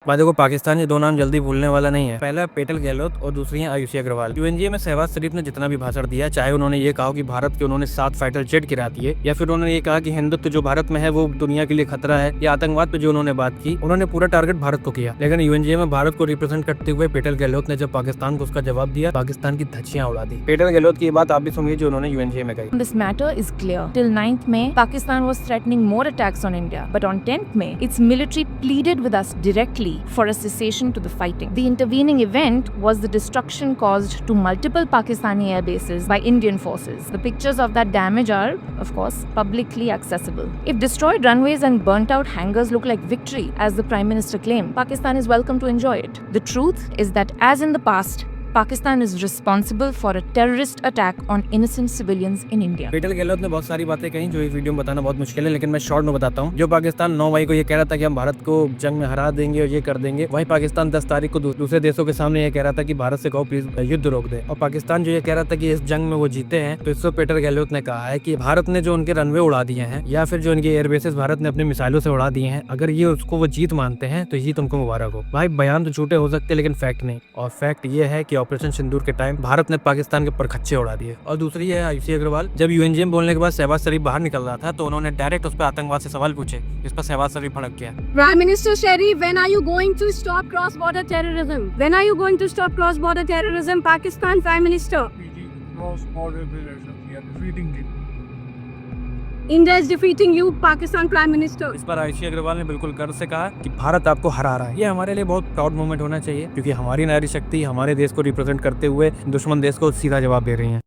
भाई देखो, पाकिस्तान ये दो नाम जल्दी भूलने वाला नहीं है। पहला पेटल गहलोत और दूसरी है आयुषी अग्रवाल। यूएनजीए में शहबाज शरीफ ने जितना भी भाषण दिया, चाहे उन्होंने ये कहा कि भारत के उन्होंने 7 फाइटर जेट गिरा दिए, या फिर उन्होंने ये कहा कि हिंदुत्व जो भारत में है वो दुनिया के लिए खतरा है, या आतंकवाद पे जो उन्होंने बात की, उन्होंने पूरा टारगेट भारत को किया। लेकिन यूएनजीए में भारत को रिप्रेजेंट करते हुए पेटल गहलोत ने जब पाकिस्तान को उसका जवाब दिया, पाकिस्तान की धज्जियां उड़ा दी। पेटल गहलोत की बात आप भी सुनिए जो उन्होंने यूएनजीए में कही। This matter is clear. Till 9th May, Pakistan was threatening more attacks on India. But on 10th May, its military pleaded with us directly for a cessation to the fighting. The intervening event was the destruction caused to multiple Pakistani air bases by Indian forces. The pictures of that damage are, of course, publicly accessible. If destroyed runways and burnt out hangars look like victory, as the Prime Minister claimed, Pakistan is welcome to enjoy it. The truth is that, as in the past, Pakistan is responsible for a terrorist attack on innocent civilians in India. Petal Gehlot ने बहुत सारी बातें कही जो इस video में बताना बहुत मुश्किल है, लेकिन मैं शॉर्ट में बताता हूँ। जो पाकिस्तान 9 मई को ये कह रहा था कि हम भारत को जंग में हरा देंगे और ये कर देंगे, वहीं पाकिस्तान 10 तारीख को दूसरे देशों के सामने ये कह रहा था कि भारत से कहो प्लीज युद्ध रोक दे। और पाकिस्तान जो ये कह रहा था कि इस जंग में वो जीते हैं, तो इससे पेटल गहलोत ने कहा है कि भारत ने जो उनके रनवे उड़ा दिए हैं, या फिर जो उनके एयरबेसेस भारत ने अपने मिसाइलों से उड़ा दिए हैं, अगर ये उसको वो जीत मानते हैं तो ये तुमको मुबारक हो। भाई बयान तो झूठे हो सकते लेकिन फैक्ट नहीं, और फैक्ट ये है कि ऑपरेशन सिंदूर के टाइम भारत ने पाकिस्तान के ऊपर खच्चे उड़ा दिए। और दूसरी है आयुषी अग्रवाल। जब यूएनजीए में बोलने के बाद शहबाज शरीफ बाहर निकल रहा था तो उन्होंने डायरेक्ट उस पर आतंकवाद से सवाल पूछे, इस पर शहबाज शरीफ भड़क गया। Prime Minister Sharif, when are you going to stop cross-border terrorism? When are you going to stop cross-border terrorism, Pakistan Prime Minister? Cross-border relations, we are defeating it. India is defeating you, Pakistan Prime Minister. इस पर आयुषी अग्रवाल ने बिल्कुल गर्व से कहा कि भारत आपको हरा रहा है। ये हमारे लिए बहुत प्राउड मोमेंट होना चाहिए, क्योंकि हमारी नारी शक्ति हमारे देश को रिप्रेजेंट करते हुए दुश्मन देश को सीधा जवाब दे रही है।